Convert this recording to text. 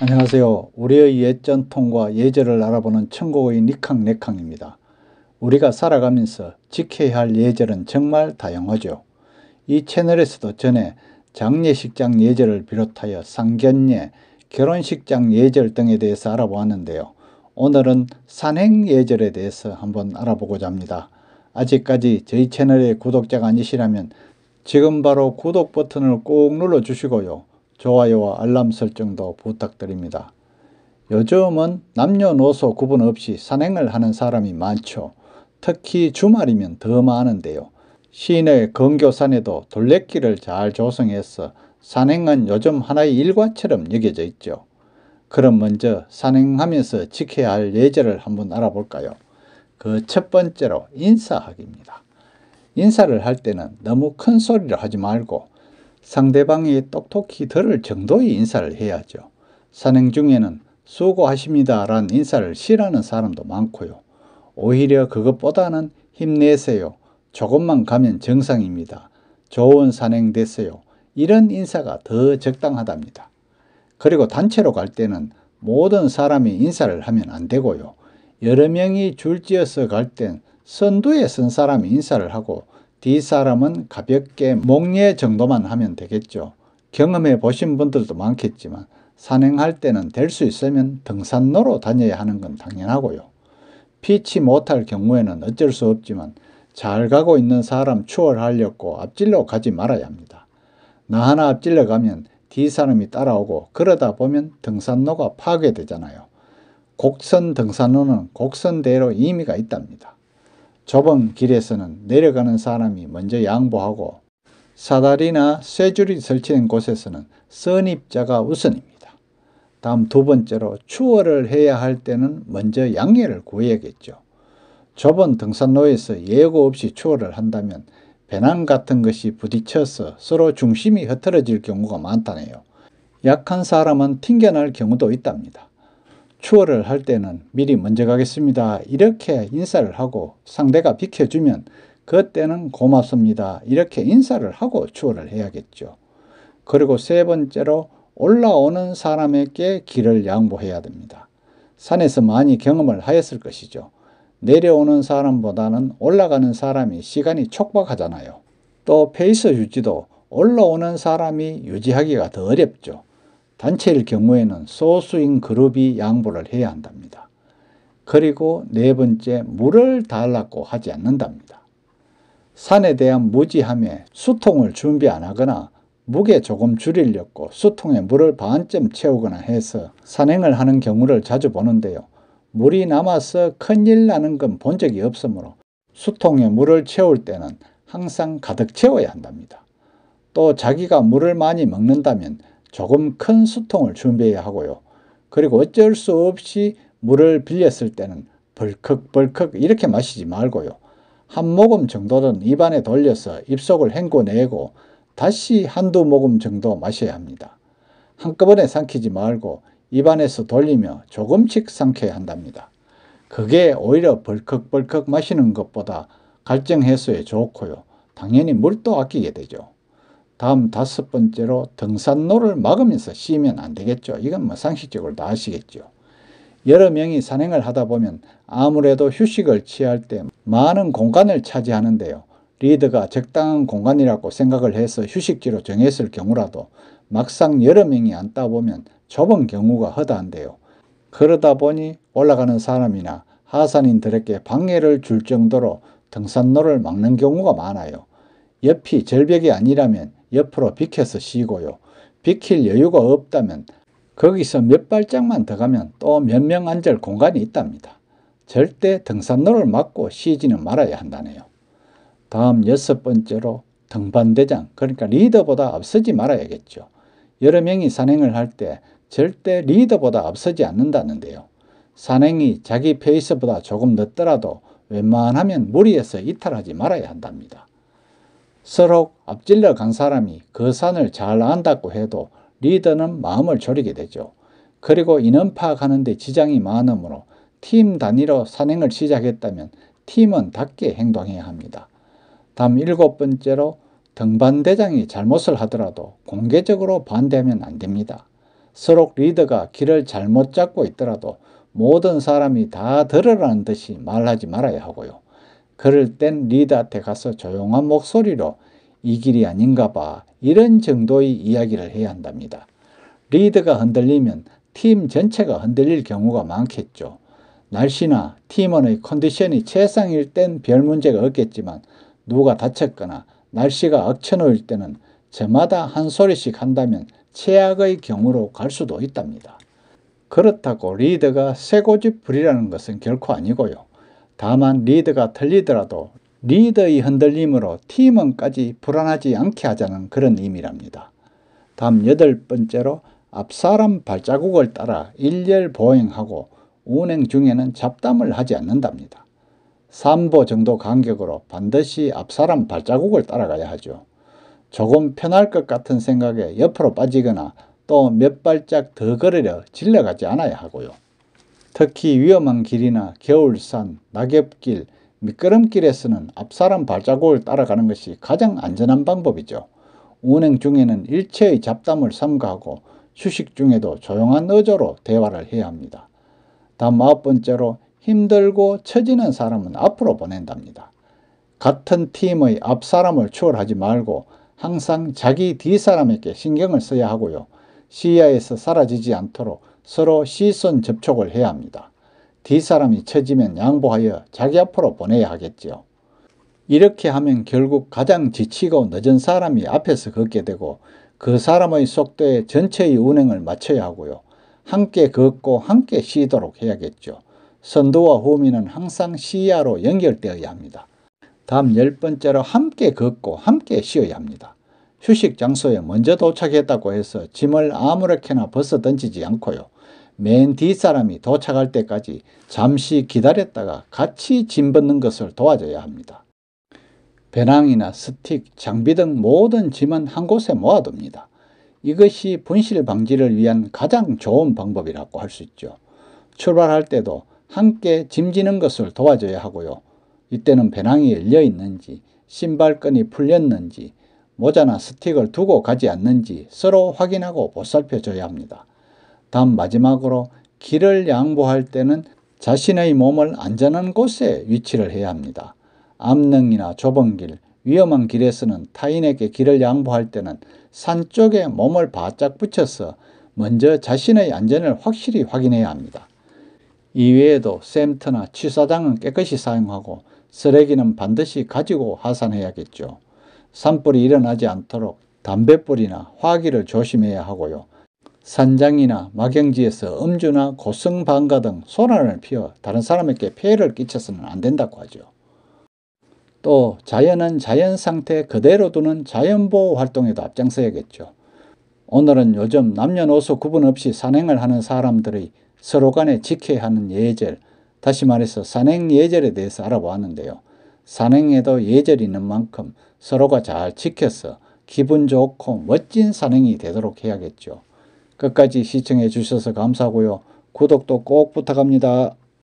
안녕하세요. 우리의 옛 전통과 예절을 알아보는 천국의 니캉네캉입니다. 우리가 살아가면서 지켜야 할 예절은 정말 다양하죠. 이 채널에서도 전에 장례식장 예절을 비롯하여 상견례, 결혼식장 예절 등에 대해서 알아보았는데요. 오늘은 산행 예절에 대해서 한번 알아보고자 합니다. 아직까지 저희 채널의 구독자가 아니시라면 지금 바로 구독 버튼을 꼭 눌러주시고요. 좋아요와 알람 설정도 부탁드립니다. 요즘은 남녀노소 구분 없이 산행을 하는 사람이 많죠. 특히 주말이면 더 많은데요. 시내 근교산에도 둘레길을 잘 조성해서 산행은 요즘 하나의 일과처럼 여겨져 있죠. 그럼 먼저 산행하면서 지켜야 할 예절을 한번 알아볼까요? 그 첫 번째로 인사하기입니다. 인사를 할 때는 너무 큰 소리로 하지 말고 상대방이 똑똑히 들을 정도의 인사를 해야죠. 산행 중에는 수고하십니다 라는 인사를 싫어하는 사람도 많고요. 오히려 그것보다는 힘내세요. 조금만 가면 정상입니다. 좋은 산행 되세요. 이런 인사가 더 적당하답니다. 그리고 단체로 갈 때는 모든 사람이 인사를 하면 안 되고요. 여러 명이 줄지어서 갈 땐 선두에 선 사람이 인사를 하고 뒷사람은 가볍게 목례 정도만 하면 되겠죠. 경험해 보신 분들도 많겠지만 산행할 때는 될 수 있으면 등산로로 다녀야 하는 건 당연하고요. 피치 못할 경우에는 어쩔 수 없지만 잘 가고 있는 사람 추월하려고 앞질러 가지 말아야 합니다. 나 하나 앞질러 가면 뒷사람이 따라오고 그러다 보면 등산로가 파괴되잖아요. 곡선 등산로는 곡선대로 의미가 있답니다. 좁은 길에서는 내려가는 사람이 먼저 양보하고 사다리나 쇠줄이 설치된 곳에서는 선입자가 우선입니다. 다음 두 번째로 추월을 해야 할 때는 먼저 양해를 구해야겠죠. 좁은 등산로에서 예고 없이 추월을 한다면 배낭 같은 것이 부딪혀서 서로 중심이 흐트러질 경우가 많다네요. 약한 사람은 튕겨날 경우도 있답니다. 추월을 할 때는 미리 먼저 가겠습니다. 이렇게 인사를 하고 상대가 비켜주면 그때는 고맙습니다. 이렇게 인사를 하고 추월을 해야겠죠. 그리고 세 번째로 올라오는 사람에게 길을 양보해야 됩니다. 산에서 많이 경험을 하였을 것이죠. 내려오는 사람보다는 올라가는 사람이 시간이 촉박하잖아요. 또 페이스 유지도 올라오는 사람이 유지하기가 더 어렵죠. 단체일 경우에는 소수인 그룹이 양보를 해야 한답니다. 그리고 네 번째, 물을 달라고 하지 않는답니다. 산에 대한 무지함에 수통을 준비 안 하거나 무게 조금 줄이려고 수통에 물을 반쯤 채우거나 해서 산행을 하는 경우를 자주 보는데요. 물이 남아서 큰일 나는 건 본 적이 없으므로 수통에 물을 채울 때는 항상 가득 채워야 한답니다. 또 자기가 물을 많이 먹는다면 조금 큰 수통을 준비해야 하고요. 그리고 어쩔 수 없이 물을 빌렸을 때는 벌컥벌컥 이렇게 마시지 말고요. 한 모금 정도는 입안에 돌려서 입속을 헹궈내고 다시 한두 모금 정도 마셔야 합니다. 한꺼번에 삼키지 말고 입안에서 돌리며 조금씩 삼켜야 한답니다. 그게 오히려 벌컥벌컥 마시는 것보다 갈증 해소에 좋고요. 당연히 물도 아끼게 되죠. 다음 다섯 번째로 등산로를 막으면서 쉬면 안 되겠죠. 이건 뭐 상식적으로 다 아시겠죠. 여러 명이 산행을 하다 보면 아무래도 휴식을 취할 때 많은 공간을 차지하는데요. 리더가 적당한 공간이라고 생각을 해서 휴식지로 정했을 경우라도 막상 여러 명이 앉다 보면 좁은 경우가 허다한데요. 그러다 보니 올라가는 사람이나 하산인들에게 방해를 줄 정도로 등산로를 막는 경우가 많아요. 옆이 절벽이 아니라면 옆으로 비켜서 쉬고요. 비킬 여유가 없다면 거기서 몇 발짝만 더 가면 또 몇 명 앉을 공간이 있답니다. 절대 등산로를 막고 쉬지는 말아야 한다네요. 다음 여섯 번째로 등반대장, 그러니까 리더보다 앞서지 말아야겠죠. 여러 명이 산행을 할 때 절대 리더보다 앞서지 않는다는데요. 산행이 자기 페이스보다 조금 늦더라도 웬만하면 무리해서 이탈하지 말아야 한답니다. 서로 앞질러 간 사람이 그 산을 잘 안다고 해도 리더는 마음을 졸이게 되죠. 그리고 인원 파악하는 데 지장이 많으므로 팀 단위로 산행을 시작했다면 팀원 답게 행동해야 합니다. 다음 7번째로 등반대장이 잘못을 하더라도 공개적으로 반대하면 안 됩니다. 서로 리더가 길을 잘못 잡고 있더라도 모든 사람이 다 들으라는 듯이 말하지 말아야 하고요. 그럴 땐 리더한테 가서 조용한 목소리로 이 길이 아닌가 봐 이런 정도의 이야기를 해야 한답니다. 리더가 흔들리면 팀 전체가 흔들릴 경우가 많겠죠. 날씨나 팀원의 컨디션이 최상일 땐 별 문제가 없겠지만 누가 다쳤거나 날씨가 악천후일 때는 저마다 한 소리씩 한다면 최악의 경우로 갈 수도 있답니다. 그렇다고 리더가 쇠고집부리라는 것은 결코 아니고요. 다만 리더가 틀리더라도 리더의 흔들림으로 팀원까지 불안하지 않게 하자는 그런 의미랍니다. 다음 8번째로 앞사람 발자국을 따라 일렬 보행하고 운행 중에는 잡담을 하지 않는답니다. 3보 정도 간격으로 반드시 앞사람 발자국을 따라가야 하죠. 조금 편할 것 같은 생각에 옆으로 빠지거나 또 몇 발짝 더 걸으려 질러가지 않아야 하고요. 특히 위험한 길이나 겨울산, 낙엽길, 미끄럼길에서는 앞사람 발자국을 따라가는 것이 가장 안전한 방법이죠. 운행 중에는 일체의 잡담을 삼가하고 휴식 중에도 조용한 어조로 대화를 해야 합니다. 다음 9번째로 힘들고 처지는 사람은 앞으로 보낸답니다. 같은 팀의 앞사람을 추월하지 말고 항상 자기 뒷사람에게 신경을 써야 하고요. 시야에서 사라지지 않도록 서로 시선 접촉을 해야 합니다. 뒷사람이 처지면 양보하여 자기 앞으로 보내야 하겠지요. 이렇게 하면 결국 가장 지치고 늦은 사람이 앞에서 걷게 되고 그 사람의 속도에 전체의 운행을 맞춰야 하고요. 함께 걷고 함께 쉬도록 해야겠죠. 선두와 후미는 항상 시야로 연결되어야 합니다. 다음 10번째로 함께 걷고 함께 쉬어야 합니다. 휴식 장소에 먼저 도착했다고 해서 짐을 아무렇게나 벗어 던지지 않고요. 맨 뒷사람이 도착할 때까지 잠시 기다렸다가 같이 짐 벗는 것을 도와줘야 합니다. 배낭이나 스틱, 장비 등 모든 짐은 한 곳에 모아둡니다. 이것이 분실 방지를 위한 가장 좋은 방법이라고 할 수 있죠. 출발할 때도 함께 짐 지는 것을 도와줘야 하고요. 이때는 배낭이 열려 있는지, 신발끈이 풀렸는지, 모자나 스틱을 두고 가지 않는지 서로 확인하고 보살펴줘야 합니다. 다음 마지막으로 길을 양보할 때는 자신의 몸을 안전한 곳에 위치를 해야 합니다. 암릉이나 좁은 길, 위험한 길에서는 타인에게 길을 양보할 때는 산 쪽에 몸을 바짝 붙여서 먼저 자신의 안전을 확실히 확인해야 합니다. 이외에도 샘터나 취사장은 깨끗이 사용하고 쓰레기는 반드시 가지고 하산해야겠죠. 산불이 일어나지 않도록 담뱃불이나 화기를 조심해야 하고요. 산장이나 막영지에서 음주나 고성방가 등 소란을 피워 다른 사람에게 피해를 끼쳐서는 안 된다고 하죠. 또 자연은 자연 상태 그대로 두는 자연보호 활동에도 앞장서야겠죠. 오늘은 요즘 남녀노소 구분 없이 산행을 하는 사람들의 서로 간에 지켜야 하는 예절, 다시 말해서 산행 예절에 대해서 알아보았는데요. 산행에도 예절이 있는 만큼 서로가 잘 지켜서 기분 좋고 멋진 산행이 되도록 해야겠죠. 끝까지 시청해 주셔서 감사하고요. 구독도 꼭 부탁합니다.